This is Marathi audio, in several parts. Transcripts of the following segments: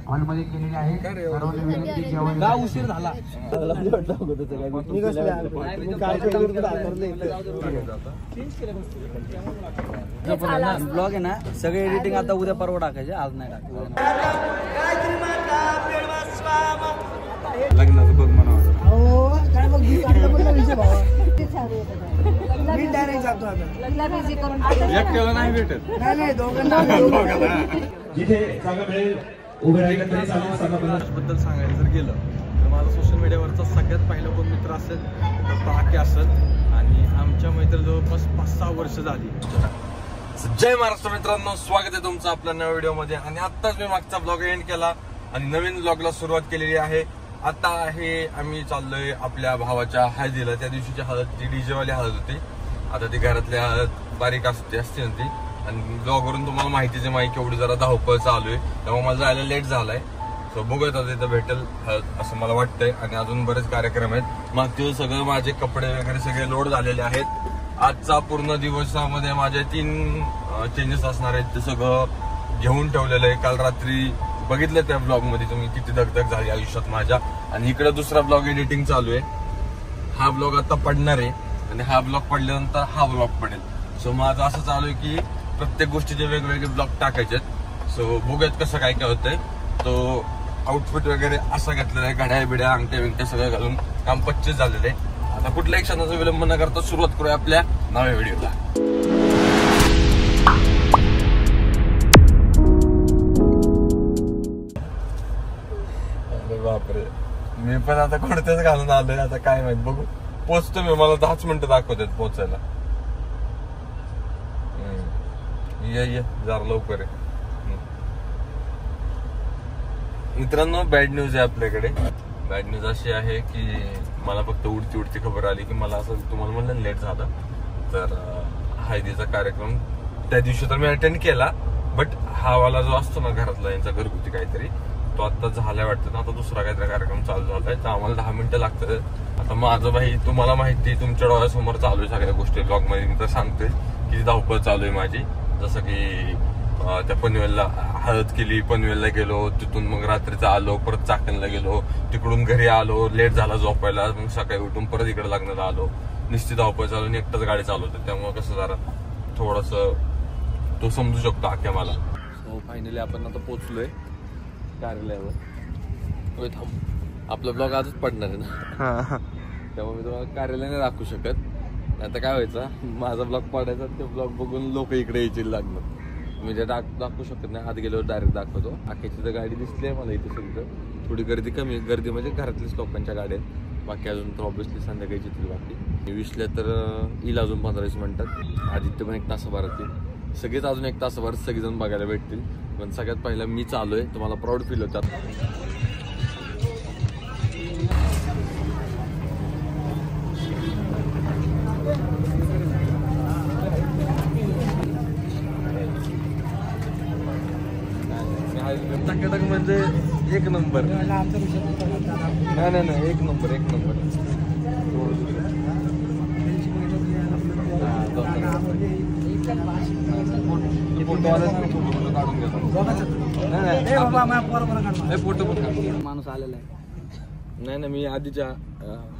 हॉलमध्ये केलेले आहे. का उशीर झाला? ब्लॉग आहे ना, सगळे एडिटिंग आता उद्या परवा टाकायचे, आज नाही टाकायचं. लग्नाचं बघ म्हणा नाही भेटत. बद्दल सांगायला जर गेलं तर माझा सोशल मीडियावरचा सगळ्यात पहिला कोण मित्र असेल तर तो आके असेल. आणि आमच्या मैत्री जवळपास 5-6 वर्ष झाली. जय महाराष्ट्र मित्रांनो, स्वागत आहे तुमचं आपल्या नव्या व्हिडिओमध्ये. आणि आत्ताच मी मागचा ब्लॉग एंड केला आणि नवीन ब्लॉगला सुरुवात केलेली आहे. आता आहे आम्ही चाललोय आपल्या भावाच्या हळदीला. त्या दिवशीची हळद ती डीजे वाली हळद होती. आता ती घरातली हळद बारीक असते ना ती. आणि ब्लॉगवरून तुम्हाला माहितीच आहे केवढी जरा धावपळ चालू आहे, त्यामुळे मला जायला लेट झालाय. सो बघूयात आता तिथं भेटेल असं मला वाटतंय. आणि अजून बरेच कार्यक्रम आहेत. मागचे सगळं माझे कपडे वगैरे सगळे लोड झालेले आहेत. आजचा पूर्ण दिवसामध्ये माझे 3 चेंजेस असणार आहेत. ते सगळं घेऊन ठेवलेलं आहे. काल रात्री बघितलं त्या ब्लॉग मध्ये तुम्ही किती दगदग झाली आयुष्यात माझ्या. आणि इकडे दुसरा ब्लॉग एडिटिंग चालू आहे. हा ब्लॉग आता पडणार आहे आणि हा ब्लॉग पडल्यानंतर हा ब्लॉग पडेल. सो माझं असं चालू आहे की प्रत्येक गोष्टीचे वेगवेगळे ब्लॉग टाकायचे. सो बघूयात कसं काय काय होतंय. तो आउटफिट वगैरे असा घेतलेला आहे, घड्याळ बिड्या अंगठ्या बिंगट्या सगळं घालून काम 25 झालेलं आहे. आता कुठल्याही क्षणाचा विलंब न करता सुरुवात करूया आपल्या नव्या व्हिडिओला. बापरे, मी पण आता कोणत्याच घालून आलोय. आता काय माहित, बघू. पोचतो मी, मला 10 मिनिटं दाखवतात पोचायला. ये जरा लवकर आहे. मित्रांनो, बॅड न्यूज आहे आपल्याकडे. बॅड न्यूज अशी आहे की मला फक्त उडती खबर आली की मला असं तुम्हाला म्हणलं लेट झालं. तर हळदीचा कार्यक्रम त्या दिवशी तर मी अटेंड केला, बट हा वाला जो असतो ना घरातला यांचा घरगुती काहीतरी, तो आता झालाय वाटतं ना. आता दुसरा काहीतरी कार्यक्रम चालू झालाय, तर आम्हाला 10 मिनिटं लागतात. आता माझं भाई तुम्हाला माहिती, तुमच्या डोळ्यासमोर चालू आहे सगळ्या गोष्टी. ब्लॉग मध्ये मी तर सांगतोय किती धावपळ चालू आहे माझी. जसं की त्या पनवेलला हळद केली, पनवेलला गेलो, तिथून मग रात्रीचा आलो, परत चाकणला गेलो, तिकडून घरी आलो, लेट झाला झोपायला, मग सकाळी उठून परत इकडे लग्नाला आलो. निश्चित धावपळ चालू आणि एकटाच गाडी चालवते, त्यामुळे कसं जरा थोडस तो समजू शकतो आख्या मला. सो फायनली आपण आता पोहोचलोय कार्यालयावर. थांब, आपला ब्लॉग आजच पडणार आहे ना, त्यामुळे मी तुम्हाला कार्यालयाने दाखवू शकत. आता काय व्हायचं, माझा ब्लॉग पडायचा, ते ब्लॉग बघून लोक इकडे यायची लागणार. मी जे दाखवू शकत नाही, आत गेल्यावर डायरेक्ट दाखवतो. आखेची तर गाडी दिसली आहे मला इथे सगळं. थोडी गर्दी कमी, गर्दी म्हणजे घरातलीच लोकांच्या गाड्या आहेत. बाकी अजून तर ऑब्व्हियसली संध्याकाळची येतील. बाकी विसल्या तर येईल अजून 15-20 मिनिटात. आदित्य पण 1 तासाभरात येईल. सगळेच अजून 1 तासाभरात सगळेजण बघायला भेटतील. पण सगळ्यात पहिला मी चालू आहे, तुम्हाला प्राऊड फील होतात. टकाटक म्हणजे 1 नंबर. नाही 1 नंबर. माणूस आलेला आहे. नाही मी आधीच्या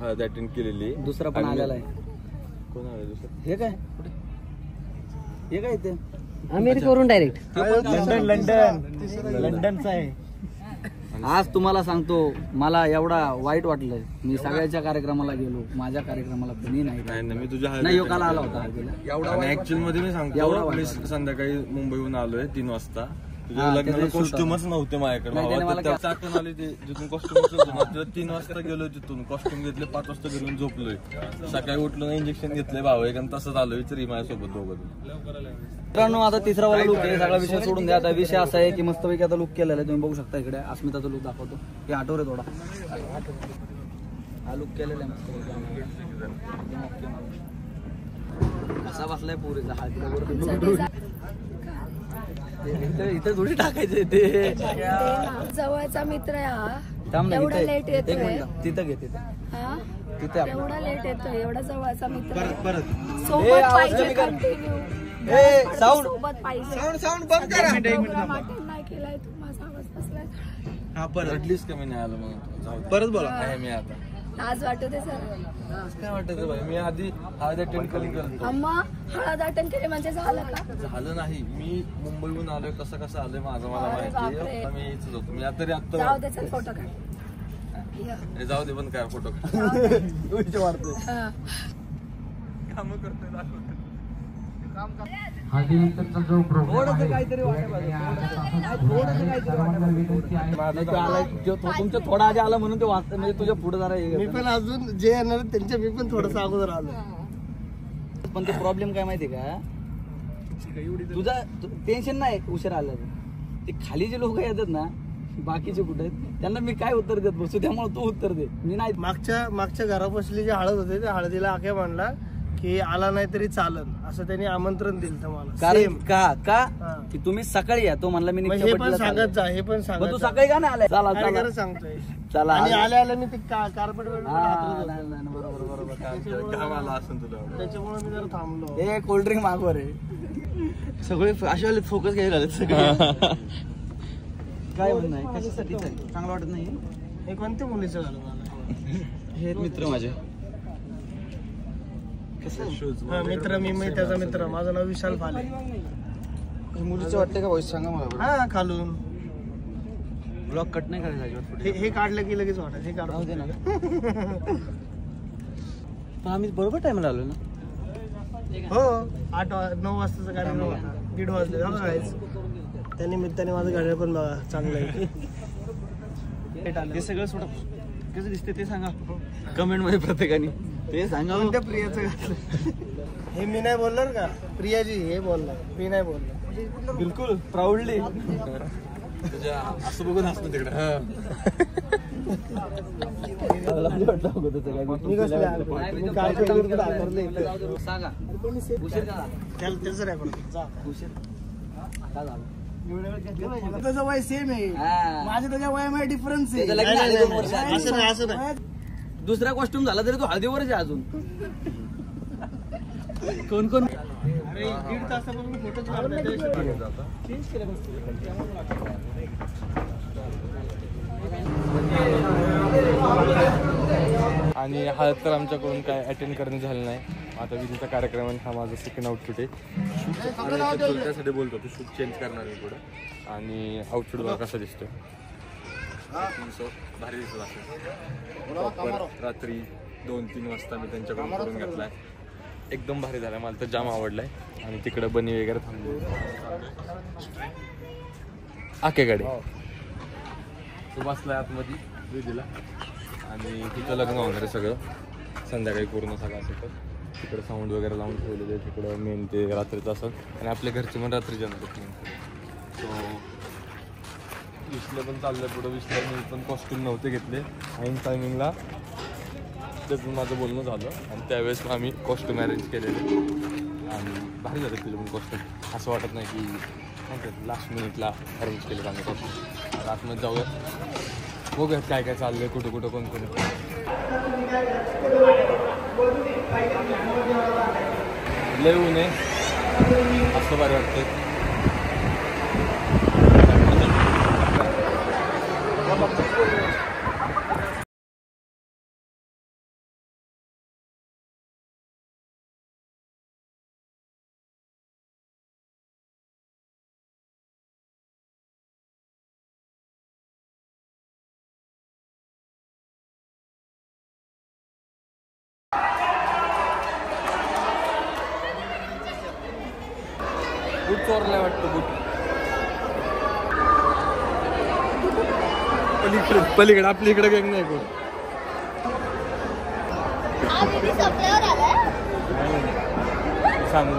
हळद अटेंड केलेली. दुसरा पण आलेला आहे. कोण आलं दुसरं? हे काय ते अमेरिकेवरून डायरेक्ट लंडनचा आहे. आज तुम्हाला सांगतो, मला एवढा वाईट वाटलं. मी सगळ्याच्या कार्यक्रमाला गेलो, माझ्या कार्यक्रमाला कोणी नाही. मी तुझ्या काल आला होता. ऍक्च्युअली मध्ये मी सांगतो, मी संध्याकाळी मुंबईहून आलोय 3 वाजता. तुझ्या लग्नाला कॉस्ट्युमच नव्हते माझ्याकडे. आली ते जिथून कॉस्ट्युमच होतं, 3 वाजता गेलोय तिथून. कॉस्ट्युम घेतले, 5 वाजता घरून झोपलोय. सकाळी उठलो, इंजेक्शन घेतले भाऊ एक, तसंच आलोय. तरी माझ्यासोबत दोघं. मित्रांनो, आता 3रा वाला लुक आहे. सगळा विषय सोडून द्या. आता विषय असा आहे की मस्तपैकी आता लुक केलेला आहे. तुम्ही बघू शकता इकडे अस्मिताचा लुक दाखवतो. हे आठवड आहे थोडा. हा लुक केलेला आहे मस्तपैकी. असा बसलाय पुरेचा हा. इथे थोडी टाकायचे ते. जवळचा मित्र आहे हा. एवढा लेट येतोय. तिथं घे तिथे. एवढा लेट येतोय, एवढा जवळचा मित्र. परत सोबत पाहिजे, कंटिन्यू साऊंड सोबत पाहिजे. साऊंड बंद करा. केलाय तू, माझा आवाज बसलाय. हा परत ऍटलीस्ट कमी नाही आलं मग जाऊ दे. परत बोला. आहे मी आता लाज वाटते सर. काय वाटतं भाई, मी आधी हळद अटेंड करून गेलो. अम्मा हळद अटेंड केले म्हणजे झालं का? झालं नाही, मी मुंबईहून आलोय, कसं आलोय माझं मला अरे माहिती बापरे. आहे. मी इथंच होतो. मी आता जाऊ दे चल फोटो काढ. हे जाऊ दे पण काय फोटो हा. काम करतोय दाखवतोय. हळदीनंतरचा जो प्रोग्राम थोडंसं आहे काहीतरी वाटायला पाहिजे. थोडंसं काहीतरी सर्वांना विनंती आहे. नाही, तो आला तुमच्या थोडा आधी आला म्हणून ते वाचतं, म्हणजे तुझ्या पुढे जरा मी पण अजून जे येणार आहेत त्यांच्या मी पण थोडस अगोदर आलो. पण ते प्रॉब्लेम काय माहिती का, तुझा टेन्शन नाही उशीर आलं. ते खाली जे लोक येतात ना, बाकीचे कुठे आहेत त्यांना मी काय उत्तर देत बसू, त्यामुळे तू उत्तर दे. मी नाही. मागच्या घरापासली जे हळद होते त्या हळदीला आख्या म्हणला की आला नाही तरी चालन असं त्यांनी आमंत्रण दिलं मला. कारण का हा. की तुम्ही सकाळी या, तो म्हणला मी हे निघच्या पण बड्डेला सांगत चाललोय. जा, हे पण मग सांगत तू जा. सकाळी का नाही आलाय? चला अरे चला खरं सांगतोय. चला. आणि आल्या मी ते कार्पेट हा, नाही, नाही, बरोबर काम आला असं तुला. त्याच्यामुळे मी जरा थांबलो. हे कोल्ड्रिंक मागवर आहे. सगळे असे फोकस घ्यायला आले सगळे. काय म्हणणं आहे, कशासाठी चांगलं वाटत नाही? हे कोणत्या मुलीचं झालं मला? हे मित्र माझे. हा, मित्र मी त्याचा मित्र. माझं नाव विशाल फाले. मुलीचं वाटतं का वॉइस सांगा मला. हा खालून ब्लॉग कट नाही करायचा. हे काढलं की लगेच वाटत. हे राहू दे काढून ना. पण आम्ही बरोबर टाइमला आलो ना. हो 8-9 वाजताचा कार्यक्रम होता. 1:30 वाजले. हो guys. त्या निमित्ताने माझं गाड्या पण बघा चांगलं आहे. हे सगळं सोडा, कसं दिसते ते सांगा कमेंट मध्ये प्रत्येकाने. ते सांगा. कोणत्या प्रियाचं घातलं? हे मी नाही बोलणार का, प्रियाजी हे बोलणार, मी नाही बोलणार. बिलकुल प्राऊडली. असं बघून असतं तिकडे. मी कसले तुम्ही काय केलं आकारले सांगा उशीर का त्याचं रेकॉर्ड जा. उशीर काय झालं? त्याचं वय सेम आहे, हा. माझ्या त्याच्या वयामध्ये डिफरन्स आहे. त्याचं लग्न झालं 2 वर्ष आधी. असं नाही, असं नाही. दुसरा कॉस्ट्युम झाला तरी तो हळदीवरच आहे अजून. कोण कोण अरे 1.5 तासापासून फोटोच काढतोय. आणि हळद तर आमच्याकडून काय अटेंड करणे झालं नाही. आता विधीचा कार्यक्रम आहे. हा माझा सेकंड आउटफिट आहे. त्यासाठी बोलतो तू शूट चेंज करणार आहे पुढं. आणि आउटफिट बघा कसा दिसतोय. भारी दिसत असेल. रात्री 2-3 वाजता मी त्यांच्याकडून करून घेतलाय. एकदम भारी झालाय, मला तर जाम आवडलाय. आणि तिकडे बनी वगैरे थांबली आकेकडे. तो बसलाय आतमध्ये विधीला. आणि तिचं लग्न होणार आहे सगळं संध्याकाळी पूर्ण सगळं असेल. तर तिकडे साऊंड वगैरे लावून ठेवलेले. तिकडं मेन ते रात्रीचं असं. आणि आपल्या घरचे पण रात्री जाणार आहेत. सो विसलं पण चाललंय पुढं. विसलं मी पण कॉस्ट्युम नव्हते घेतले. ऐन टायमिंगला त्यातून माझं बोलणं झालं. आणि त्यावेळेस आम्ही कॉस्ट्युम अरेंज केलेले. आणि भारी झालं तिला पण कॉस्ट्युम. असं वाटत नाही की लास्ट मिनिटला अरेंज केलं आम्ही कॉस्ट्युम. आतमध्ये जाऊया, बघूयात काय काय चाललंय, कुठं कुठं कोण कोण. लय ऊन आहे, असं बरं वाटतंय. बूट चोरलाय वाटतं. बूट पलीकडे आपल्या इकडे गँग नाही कोण. सांगू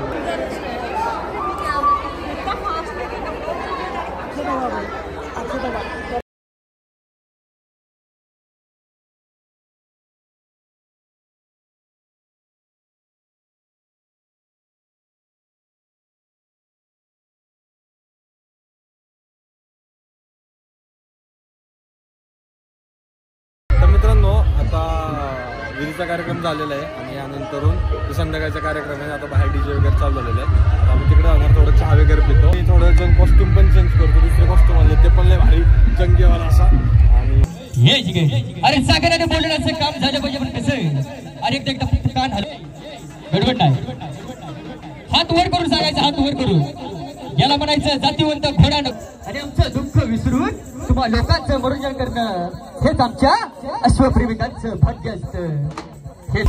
मित्रांनो, आता विधीचा कार्यक्रम झालेला आहे. आणि यानंतरून संध्याकाळचा कार्यक्रम आहे. आता बाहेर डीजे वगैरे चालू झालेला आहे. आम्ही तिकडे जाणार, थोडं चहा वगैरे पितो. थोडं जण कॉस्ट्युम पण चेंज करतो. दुसरे कॉस्ट्युम आले ठणकेवाला असा. आणि हे ठीक आहे. अरे सागराने बोलण्याचं काम झालं पाहिजे पण कसं अरे एकदा कान हलव गडबड नाही. हात वर करून सांगायचं हात वर करून याला म्हणायचं जातीवंत घोडानं. आणि आमचं दुःख विसरून तुम्हा लोकांचं मनोरंजन करणं हेच आमच्या अश्वप्रेमिकांचं भाग्य असतं. हे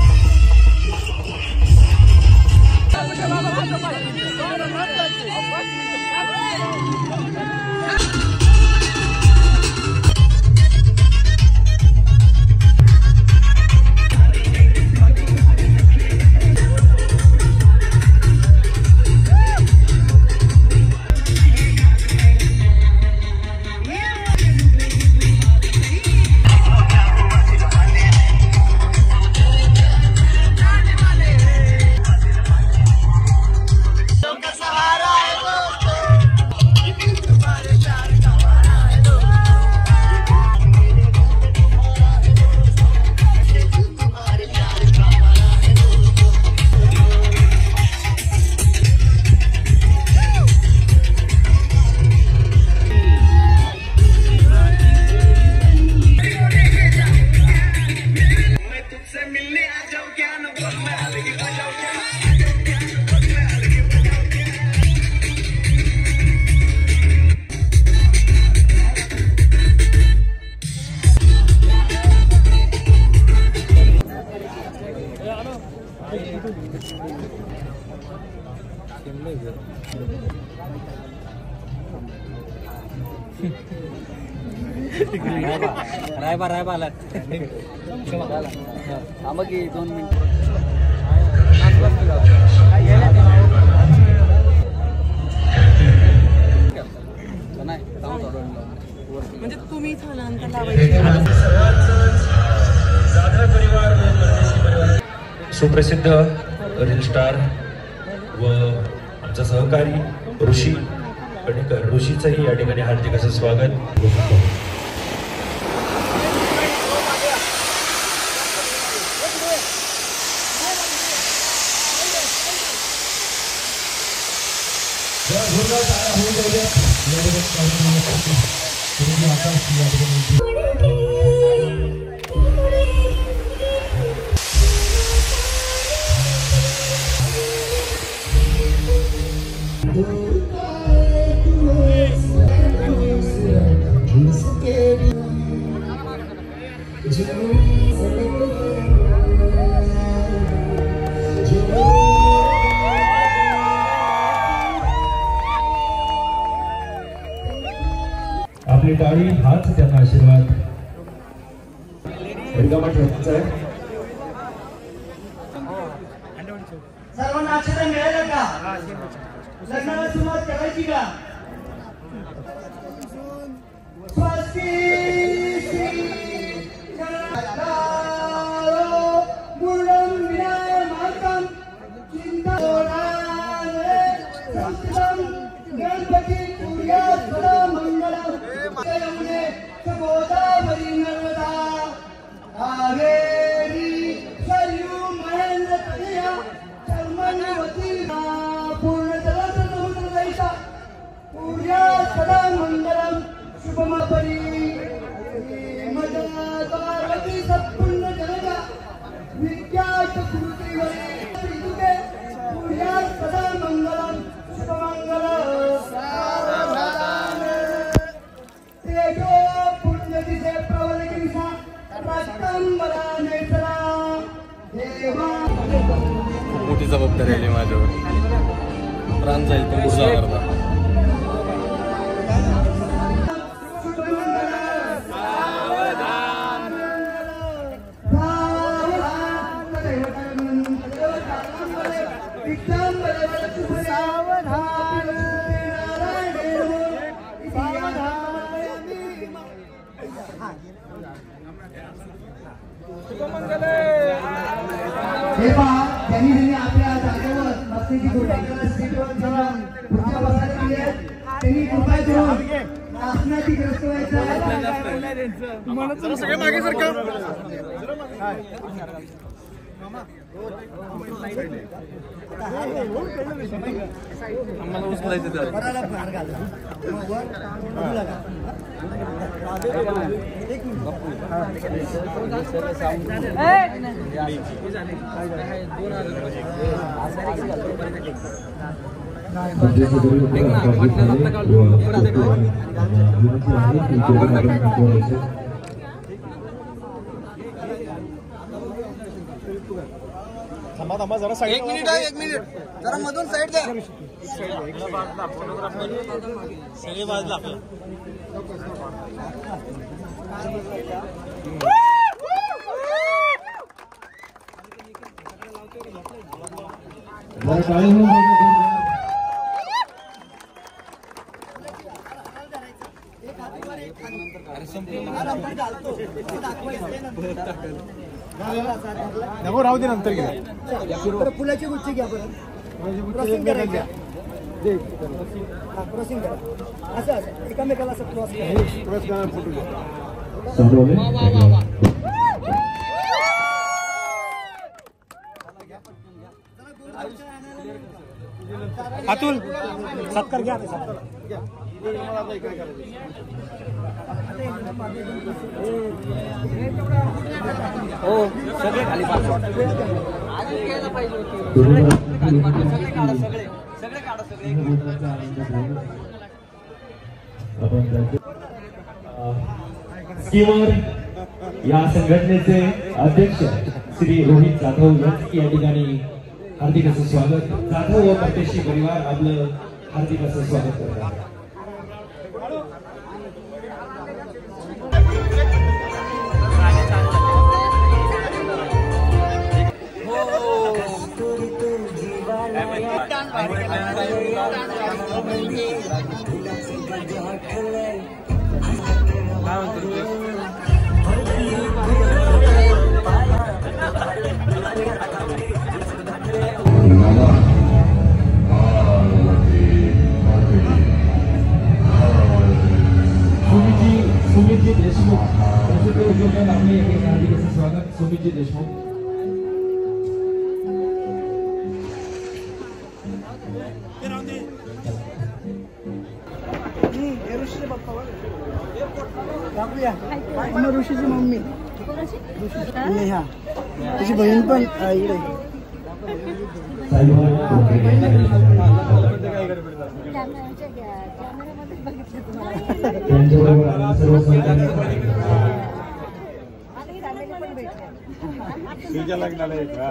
रायबा आला थांबा की 2 मिनिट. म्हणजे तुम्ही इथं अंतर लावायचे. सुप्रसिद्ध रील स्टार व आमचा सहकारी ऋषी कणेकर, ऋषीचंही या ठिकाणी हार्दिक असं स्वागत. आपली टाळी हाच त्यांना आशीर्वाद रिकामा ठेवायचा आहे. सर्वांना अक्षर मिळालं का? लग्नाला सुरुवात करायची का? स्वस्ती गणपती पूर्या मंगलम गोदावरी नर्मदा कावेरी सरयू महेंद्र तनया चर्मणवती पूर्ण जलात समुद्र जायचा पूर्या सदा मंगलम शुभमापरी मदा पार्वती सत्पुण्य जनका विख्यात कृतीवरी तुके पूर्या सदा मंगलम शुभमंगल तेजो पुण्य दिसे प्रवल किसा रक्तंबरा नेत्रा देवा. मोठी जबाबदारी आली माझ्यावर. प्राण जाईल तर पुढचा करता. हे पहा त्यांनी आपल्या जागेवर बसण्याची कृपा सीटवर जाऊन पुढच्या बसायला गेले. त्यांनी कृपा करून शासनाची ग्रस्त व्हायचं सगळे मागे सरकार. आम्हाला उचलायचं थांबा जरा एक मिनिट जरा मधून साईड द्या. सगळे बाजूला आपलं नको राहू दे नंतर घ्या. फुलाची गुच्ची घ्या परत. क्रॉसिंग करायचं. क्रॉसिंग करा. असं एकामेकाला असं क्रॉस करा. फोटो घ्या. अतुल सत्कार घ्या. हो सगळे खाली पाठवा. सगळे काढा. स्कीमर या संघटनेचे अध्यक्ष श्री रोहित जाधव यांचे या ठिकाणी हार्दिक असं स्वागत. जाधव व परदेशी परिवार आपलं हार्दिक असं स्वागत करतात. सुमितजी देशमुख आपले हार्दिक असं स्वागत. सुमितजी देशमुख ऋषीची मम्मी नेहा त्याची बहीण पण इकडे. तुझ्या लग्नाला एक ना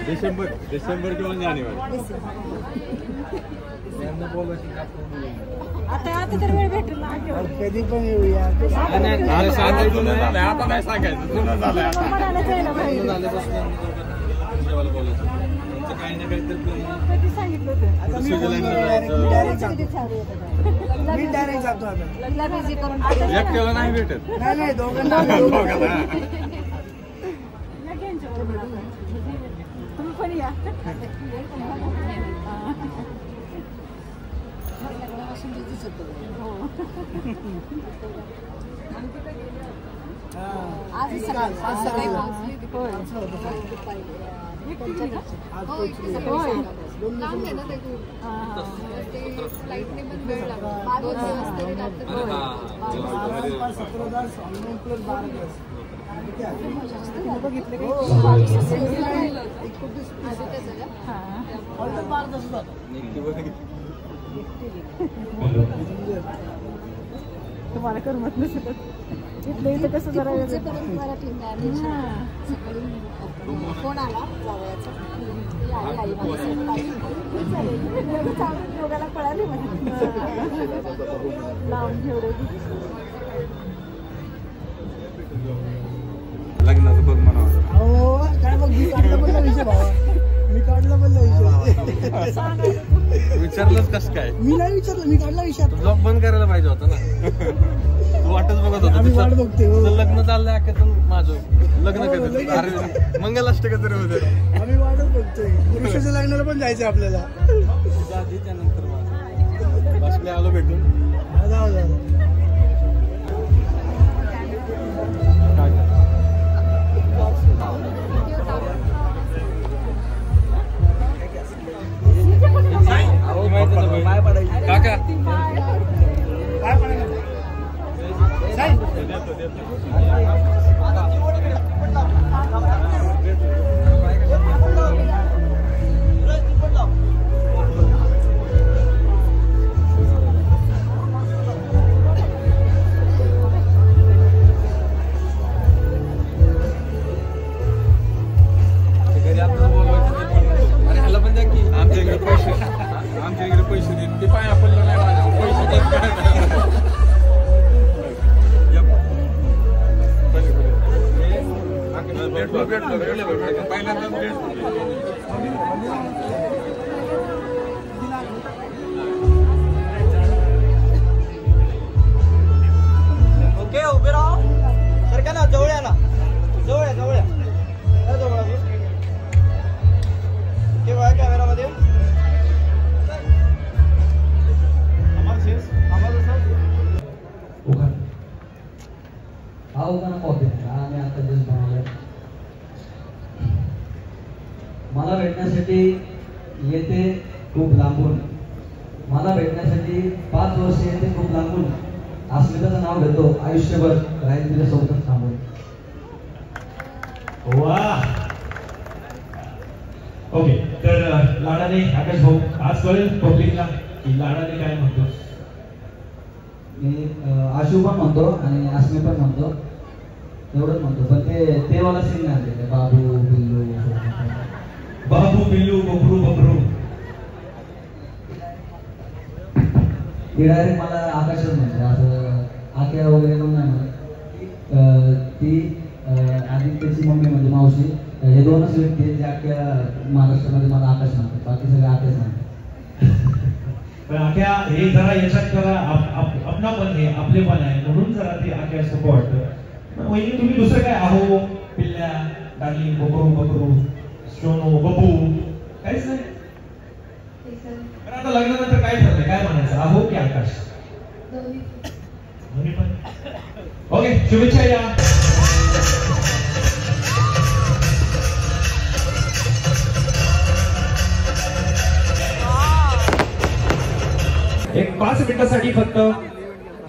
डिसेंबर किंवा जानेवारी. आता तर वेळ भेटेल ना. कधी पण येऊया. सांगायचं नाही आता नाही सांगायचं. जुनं झालंय आता. काही ना काहीतरी कधी सांगितलं होतं. मी डायरेक्ट जातो आता. एकट्याला नाही भेटत. नाही दोघांना. तुम्ही पण या. आज सकाळी पोहोचली. लांब आहे ना ते खूप. ते फ्लाईटने पण वेळ लागला. 2 दिवस तरी लागतात. बघितलं तुम्हाला करमत नसेल. इथलं इथं कसं जरा फोन आला जावयाचा. योगाला पळाली लावून ठेवले. लग्नाचं बघ म्हणा. काय बघ मी काढला पण विषय भावा. मी काढला पण विषय. विचारलंच कसं काय? मी नाही विचारलं. मी काढला विषय. ब्लॉग बंद करायला पाहिजे होता ना. तू वाटच बघत होता. आम्ही वाट बघतोय. लग्न चाललंय अख्यातून माझं लग्न कधी. अरे मंगलाष्टक तरी होते. आम्ही वाटच बघतोय. पुरुषाच्या लग्नाला पण जायचं आपल्याला. आधी त्यानंतर बसले आलो भेटून. जाऊ. ओके उभे राहा सर का ना जवळ या ना जवळ या जवळ या जवळ ओके बघा कॅमेरामध्ये हा उगाना कॉपी आम्ही आता जस्ट बनवलं. मला भेटण्यासाठी येते खूप लांबून, मला भेटण्यासाठी 5 वर्ष येते खूप लांबून. अस्मिताचं नाव घेतो, आयुष्यभर राहील तुझ्या सोबतच थांबून. वा ओके. तर लाडाने आकाश भाऊ आज कळेल पब्लिकला की लाडाने काय म्हणतो. मी आशू पण म्हणतो आणि अस्मी पण म्हणतो, एवढंच म्हणतो. पण ते वाला सीन नाही आले बाबू बिल्लू बाबू बिल्लू बबरू बबरू. ती डायरेक्ट मला आकाशच म्हणते, असं आक्या वगैरे पण नाही म्हणत. ती आदित्यची मम्मी म्हणजे मावशी, हे 2च व्यक्ती आहेत जे अख्ख्या महाराष्ट्रामध्ये मला आकाश म्हणतात, बाकी सगळे आकाश म्हणतात. पण आख्या हे जरा याच्यात जरा आपणापण हे आपलेपण आहे म्हणून जरा ते आख्या सोपं वाटतं. वहिनी तुम्ही दुसरं काय आहो पिल्ल्या डार्लिंग बबरू बबरू सोनू बबू काहीच नाही. पण आता लग्नानंतर काय ठरलंय, काय म्हणायचं, आहो की आकाश. दोन्ही पण. ओके शुभेच्छा या. एक 5 मिनिटासाठी फक्त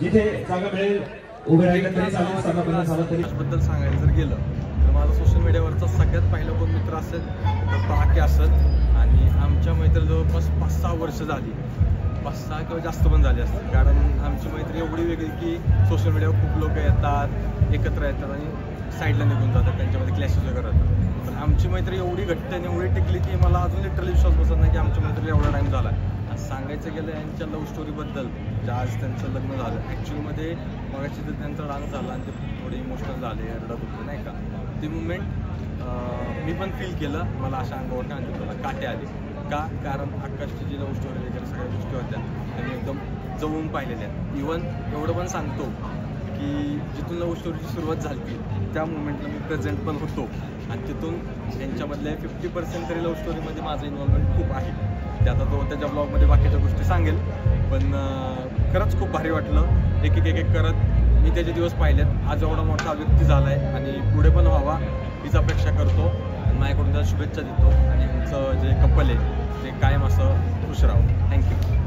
जिथे जागा मिळेल उभे राहिलं तरी चालेल, सगळं झालं तरी. बद्दल सांगायला जर गेलं तर माझा सोशल मीडियावरचा सगळ्यात पहिला कोण मित्र असेल तर तो आके असेल. आणि आमच्या मैत्री जवळपास 5-6 वर्ष झाली, 5-6 किंवा जास्त पण झाली असतील. कारण आमची मैत्री एवढी वेगळी की सोशल मीडियावर खूप लोक येतात, एकत्र येतात आणि साईडला निघून जातात, त्यांच्यामध्ये क्लॅशेस वगैरे होतात. पण आमची मैत्री एवढी घट्ट आणि एवढी टिकली की मला अजून लिटरली विश्वास बसत नाही की आमच्या मैत्रीला एवढा टाईम झाला. सांगायचं गेलं यांच्या लव्ह स्टोरीबद्दल, जे आज त्यांचं लग्न झालं ॲक्च्युअलमध्ये मगाशी तर त्यांचा डान्स झाला आणि ते थोडे इमोशनल झाले, रडत होते नाही का. ती मुवमेंट मी पण फील केलं, मला अशा अंगावर काय म्हणतात त्याला काटे आले का, कारण आकाशची जी लव्ह स्टोरी वगैरे सगळ्या गोष्टी होत्या त्यांनी एकदम जवळून पाहिलेल्या आहेत. इवन एवढं पण सांगतो की जिथून लव्ह स्टोरीची सुरुवात झाली त्या मुवमेंटला मी प्रेझेंट पण होतो आणि तिथून यांच्यामधल्या 50% तरी लव्ह स्टोरीमध्ये माझं इन्व्हॉल्वमेंट खूप आहे. ते आता तो त्याच्या ब्लॉगमध्ये बाकीच्या गोष्टी सांगेल. पण खरंच खूप भारी वाटलं, एक करत मी त्याचे दिवस पाहिलेत. आज एवढा मोठा व्यक्ती झाला आहे आणि पुढे पण व्हावा हीच अपेक्षा करतो आणि माझ्याकडून त्याला शुभेच्छा देतो. आणि यांचं जे कपल आहे ते कायम असं खुश राहावं. थँक्यू.